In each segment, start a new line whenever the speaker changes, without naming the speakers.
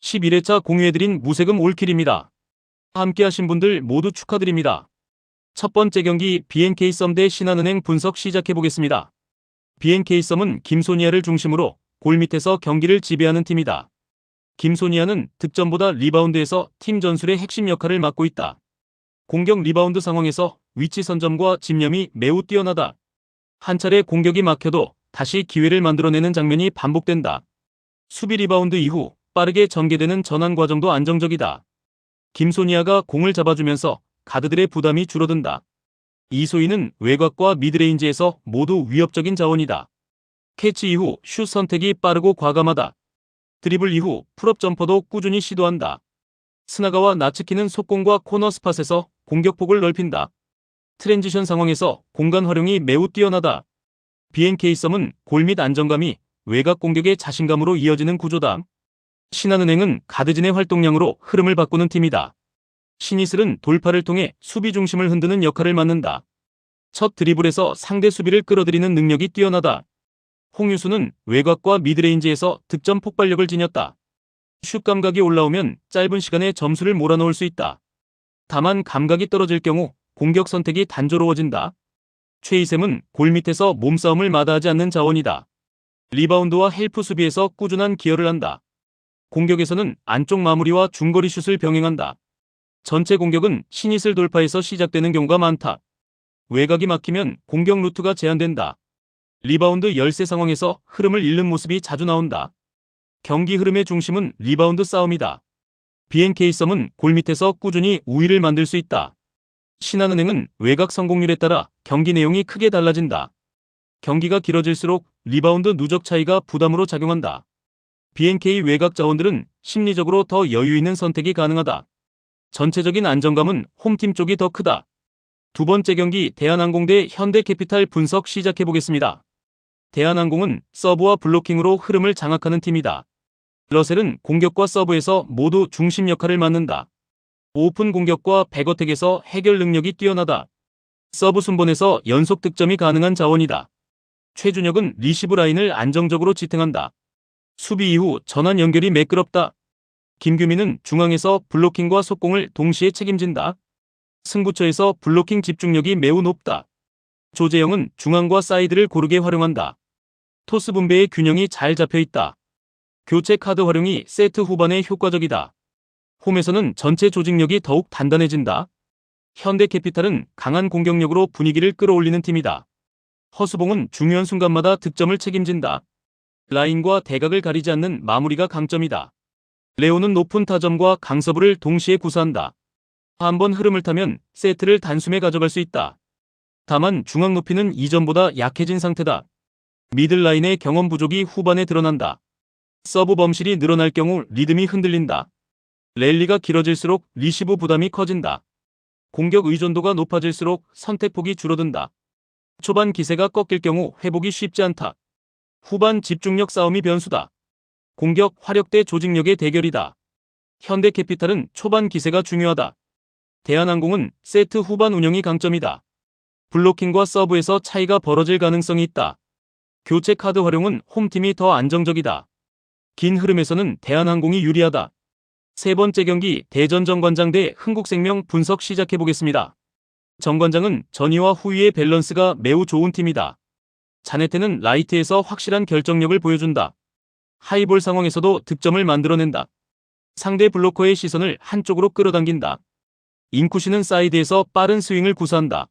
11회차 공유해드린 무세금 올킬입니다. 함께 하신 분들 모두 축하드립니다. 첫 번째 경기 BNK썸 대 신한은행 분석 시작해보겠습니다. BNK썸은 김소니아를 중심으로 골 밑에서 경기를 지배하는 팀이다. 김소니아는 득점보다 리바운드에서 팀 전술의 핵심 역할을 맡고 있다. 공격 리바운드 상황에서 위치 선점과 집념이 매우 뛰어나다. 한 차례 공격이 막혀도 다시 기회를 만들어내는 장면이 반복된다. 수비 리바운드 이후 빠르게 전개되는 전환 과정도 안정적이다. 김소니아가 공을 잡아주면서 가드들의 부담이 줄어든다. 이소희는 외곽과 미드레인지에서 모두 위협적인 자원이다. 캐치 이후 슛 선택이 빠르고 과감하다. 드리블 이후 풀업 점퍼도 꾸준히 시도한다. 스나가와 나츠키는 속공과 코너 스팟에서 공격폭을 넓힌다. 트랜지션 상황에서 공간 활용이 매우 뛰어나다. BNK썸은 골 및 안정감이 외곽 공격의 자신감으로 이어지는 구조다. 신한은행은 가드진의 활동량으로 흐름을 바꾸는 팀이다. 신이슬은 돌파를 통해 수비 중심을 흔드는 역할을 맡는다. 첫 드리블에서 상대 수비를 끌어들이는 능력이 뛰어나다. 홍유수는 외곽과 미드레인지에서 득점 폭발력을 지녔다. 슛 감각이 올라오면 짧은 시간에 점수를 몰아넣을 수 있다. 다만 감각이 떨어질 경우 공격 선택이 단조로워진다. 최희샘은 골 밑에서 몸싸움을 마다하지 않는 자원이다. 리바운드와 헬프 수비에서 꾸준한 기여를 한다. 공격에서는 안쪽 마무리와 중거리 슛을 병행한다. 전체 공격은 신이슬 돌파에서 시작되는 경우가 많다. 외곽이 막히면 공격 루트가 제한된다. 리바운드 열세 상황에서 흐름을 잃는 모습이 자주 나온다. 경기 흐름의 중심은 리바운드 싸움이다. BNK썸은 골 밑에서 꾸준히 우위를 만들 수 있다. 신한은행은 외곽 성공률에 따라 경기 내용이 크게 달라진다. 경기가 길어질수록 리바운드 누적 차이가 부담으로 작용한다. BNK 외곽 자원들은 심리적으로 더 여유 있는 선택이 가능하다. 전체적인 안정감은 홈팀 쪽이 더 크다. 두 번째 경기 대한항공 대 현대캐피탈 분석 시작해보겠습니다. 대한항공은 서브와 블로킹으로 흐름을 장악하는 팀이다. 러셀은 공격과 서브에서 모두 중심 역할을 맡는다. 오픈 공격과 백어택에서 해결 능력이 뛰어나다. 서브 순번에서 연속 득점이 가능한 자원이다. 최준혁은 리시브 라인을 안정적으로 지탱한다. 수비 이후 전환 연결이 매끄럽다. 김규민은 중앙에서 블로킹과 속공을 동시에 책임진다. 승부처에서 블로킹 집중력이 매우 높다. 조재영은 중앙과 사이드를 고르게 활용한다. 토스 분배의 균형이 잘 잡혀있다. 교체 카드 활용이 세트 후반에 효과적이다. 홈에서는 전체 조직력이 더욱 단단해진다. 현대캐피탈은 강한 공격력으로 분위기를 끌어올리는 팀이다. 허수봉은 중요한 순간마다 득점을 책임진다. 라인과 대각을 가리지 않는 마무리가 강점이다. 레오는 높은 타점과 강서부를 동시에 구사한다. 한번 흐름을 타면 세트를 단숨에 가져갈 수 있다. 다만 중앙 높이는 이전보다 약해진 상태다. 미들라인의 경험 부족이 후반에 드러난다. 서브 범실이 늘어날 경우 리듬이 흔들린다. 랠리가 길어질수록 리시브 부담이 커진다. 공격 의존도가 높아질수록 선택폭이 줄어든다. 초반 기세가 꺾일 경우 회복이 쉽지 않다. 후반 집중력 싸움이 변수다. 공격 화력 대 조직력의 대결이다. 현대캐피탈은 초반 기세가 중요하다. 대한항공은 세트 후반 운영이 강점이다. 블로킹과 서브에서 차이가 벌어질 가능성이 있다. 교체 카드 활용은 홈팀이 더 안정적이다. 긴 흐름에서는 대한항공이 유리하다. 세 번째 경기 대전 정관장 대 흥국생명 분석 시작해보겠습니다. 정관장은 전위와 후위의 밸런스가 매우 좋은 팀이다. 자네테는 라이트에서 확실한 결정력을 보여준다. 하이볼 상황에서도 득점을 만들어낸다. 상대 블로커의 시선을 한쪽으로 끌어당긴다. 인쿠시는 사이드에서 빠른 스윙을 구사한다.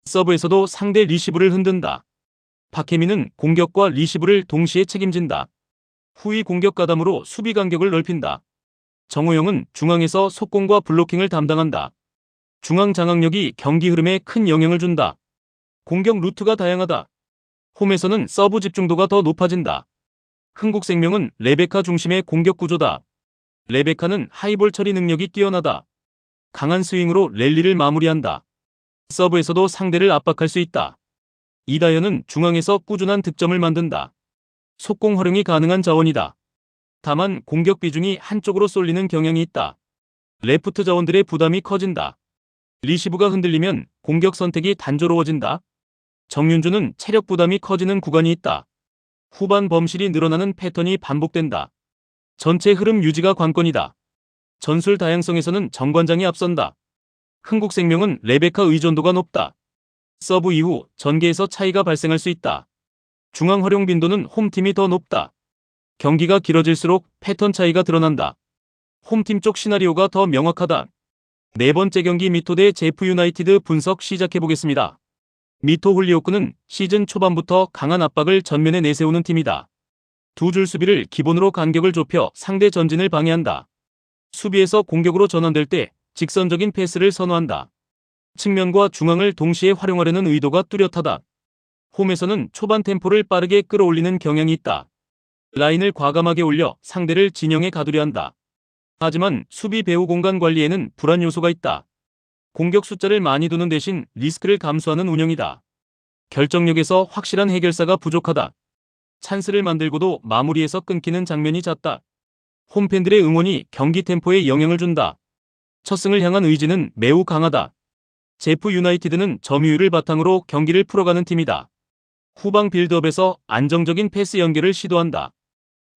서브에서도 상대 리시브를 흔든다. 박혜민은 공격과 리시브를 동시에 책임진다. 후위 공격 가담으로 수비 간격을 넓힌다. 정호영은 중앙에서 속공과 블로킹을 담당한다. 중앙 장악력이 경기 흐름에 큰 영향을 준다. 공격 루트가 다양하다. 홈에서는 서브 집중도가 더 높아진다. 흥국생명은 레베카 중심의 공격 구조다. 레베카는 하이볼 처리 능력이 뛰어나다. 강한 스윙으로 랠리를 마무리한다. 서브에서도 상대를 압박할 수 있다. 이다현은 중앙에서 꾸준한 득점을 만든다. 속공 활용이 가능한 자원이다. 다만 공격 비중이 한쪽으로 쏠리는 경향이 있다. 레프트 자원들의 부담이 커진다. 리시브가 흔들리면 공격 선택이 단조로워진다. 정윤주는 체력 부담이 커지는 구간이 있다. 후반 범실이 늘어나는 패턴이 반복된다. 전체 흐름 유지가 관건이다. 전술 다양성에서는 정관장이 앞선다. 흥국생명은 레베카 의존도가 높다. 서브 이후 전개에서 차이가 발생할 수 있다. 중앙 활용 빈도는 홈팀이 더 높다. 경기가 길어질수록 패턴 차이가 드러난다. 홈팀 쪽 시나리오가 더 명확하다. 네 번째 경기 미토 대 제프 유나이티드 분석 시작해보겠습니다. 미토 홀리오크는 시즌 초반부터 강한 압박을 전면에 내세우는 팀이다. 두 줄 수비를 기본으로 간격을 좁혀 상대 전진을 방해한다. 수비에서 공격으로 전환될 때 직선적인 패스를 선호한다. 측면과 중앙을 동시에 활용하려는 의도가 뚜렷하다. 홈에서는 초반 템포를 빠르게 끌어올리는 경향이 있다. 라인을 과감하게 올려 상대를 진영에 가두려 한다. 하지만 수비 배후 공간 관리에는 불안 요소가 있다. 공격 숫자를 많이 두는 대신 리스크를 감수하는 운영이다. 결정력에서 확실한 해결사가 부족하다. 찬스를 만들고도 마무리에서 끊기는 장면이 잦다. 홈팬들의 응원이 경기 템포에 영향을 준다. 첫 승을 향한 의지는 매우 강하다. 제프 유나이티드는 점유율을 바탕으로 경기를 풀어가는 팀이다. 후방 빌드업에서 안정적인 패스 연결을 시도한다.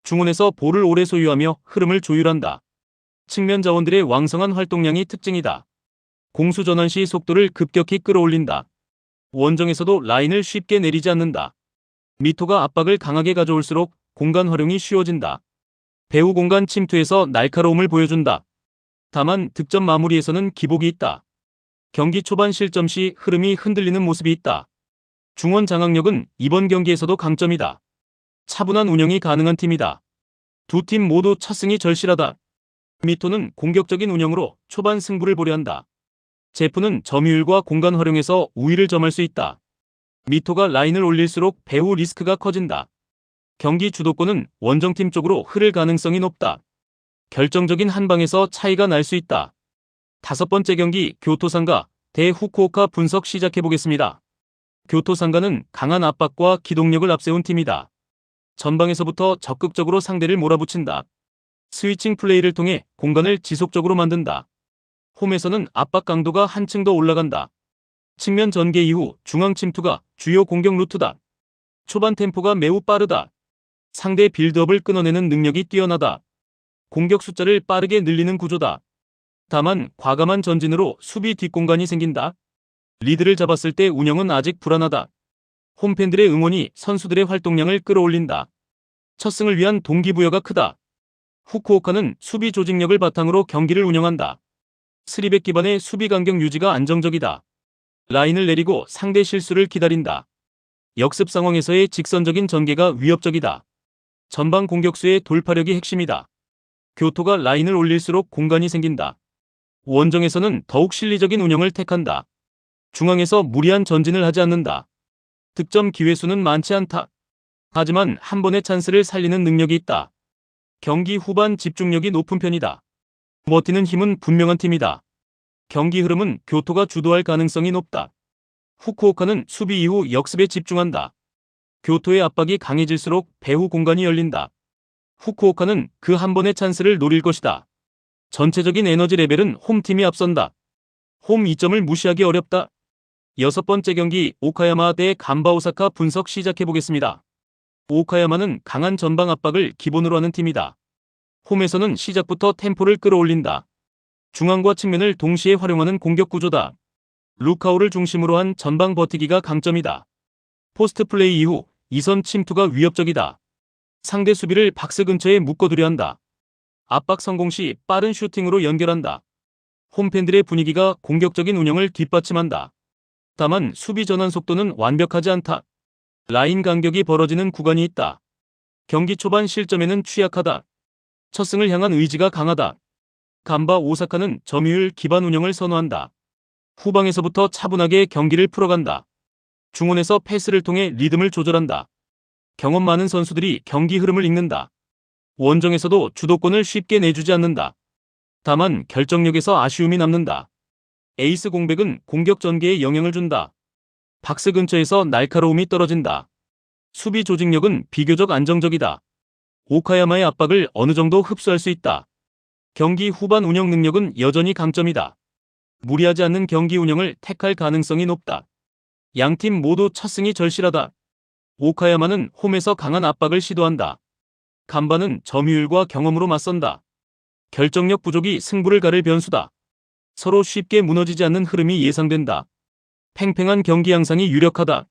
중원에서 볼을 오래 소유하며 흐름을 조율한다. 측면 자원들의 왕성한 활동량이 특징이다. 공수 전환 시 속도를 급격히 끌어올린다. 원정에서도 라인을 쉽게 내리지 않는다. 미토가 압박을 강하게 가져올수록 공간 활용이 쉬워진다. 배후 공간 침투에서 날카로움을 보여준다. 다만 득점 마무리에서는 기복이 있다. 경기 초반 실점 시 흐름이 흔들리는 모습이 있다. 중원 장악력은 이번 경기에서도 강점이다. 차분한 운영이 가능한 팀이다. 두 팀 모두 첫 승이 절실하다. 미토는 공격적인 운영으로 초반 승부를 보려 한다. 제프는 점유율과 공간 활용에서 우위를 점할 수 있다. 미토가 라인을 올릴수록 배후 리스크가 커진다. 경기 주도권은 원정팀 쪽으로 흐를 가능성이 높다. 결정적인 한 방에서 차이가 날 수 있다. 다섯 번째 경기 교토상가 대 후쿠오카 분석 시작해보겠습니다. 교토상가는 강한 압박과 기동력을 앞세운 팀이다. 전방에서부터 적극적으로 상대를 몰아붙인다. 스위칭 플레이를 통해 공간을 지속적으로 만든다. 홈에서는 압박 강도가 한층 더 올라간다. 측면 전개 이후 중앙 침투가 주요 공격 루트다. 초반 템포가 매우 빠르다. 상대 빌드업을 끊어내는 능력이 뛰어나다. 공격 숫자를 빠르게 늘리는 구조다. 다만 과감한 전진으로 수비 뒷공간이 생긴다. 리드를 잡았을 때 운영은 아직 불안하다. 홈팬들의 응원이 선수들의 활동량을 끌어올린다. 첫 승을 위한 동기부여가 크다. 후쿠오카는 수비 조직력을 바탕으로 경기를 운영한다. 3백 기반의 수비 간격 유지가 안정적이다. 라인을 내리고 상대 실수를 기다린다. 역습 상황에서의 직선적인 전개가 위협적이다. 전방 공격수의 돌파력이 핵심이다. 교토가 라인을 올릴수록 공간이 생긴다. 원정에서는 더욱 실리적인 운영을 택한다. 중앙에서 무리한 전진을 하지 않는다. 득점 기회 수는 많지 않다. 하지만 한 번의 찬스를 살리는 능력이 있다. 경기 후반 집중력이 높은 편이다. 버티는 힘은 분명한 팀이다. 경기 흐름은 교토가 주도할 가능성이 높다. 후쿠오카는 수비 이후 역습에 집중한다. 교토의 압박이 강해질수록 배후 공간이 열린다. 후쿠오카는 그 한 번의 찬스를 노릴 것이다. 전체적인 에너지 레벨은 홈팀이 앞선다. 홈 2점을 무시하기 어렵다. 여섯 번째 경기 오카야마 대 간바 오사카 분석 시작해보겠습니다. 오카야마는 강한 전방 압박을 기본으로 하는 팀이다. 홈에서는 시작부터 템포를 끌어올린다. 중앙과 측면을 동시에 활용하는 공격 구조다. 루카오를 중심으로 한 전방 버티기가 강점이다. 포스트 플레이 이후 2선 침투가 위협적이다. 상대 수비를 박스 근처에 묶어두려 한다. 압박 성공 시 빠른 슈팅으로 연결한다. 홈팬들의 분위기가 공격적인 운영을 뒷받침한다. 다만 수비 전환 속도는 완벽하지 않다. 라인 간격이 벌어지는 구간이 있다. 경기 초반 실점에는 취약하다. 첫 승을 향한 의지가 강하다. 간바 오사카는 점유율 기반 운영을 선호한다. 후방에서부터 차분하게 경기를 풀어간다. 중원에서 패스를 통해 리듬을 조절한다. 경험 많은 선수들이 경기 흐름을 읽는다. 원정에서도 주도권을 쉽게 내주지 않는다. 다만 결정력에서 아쉬움이 남는다. 에이스 공백은 공격 전개에 영향을 준다. 박스 근처에서 날카로움이 떨어진다. 수비 조직력은 비교적 안정적이다. 오카야마의 압박을 어느 정도 흡수할 수 있다. 경기 후반 운영 능력은 여전히 강점이다. 무리하지 않는 경기 운영을 택할 가능성이 높다. 양팀 모두 첫 승이 절실하다. 오카야마는 홈에서 강한 압박을 시도한다. 간반은 점유율과 경험으로 맞선다. 결정력 부족이 승부를 가를 변수다. 서로 쉽게 무너지지 않는 흐름이 예상된다. 팽팽한 경기 양상이 유력하다.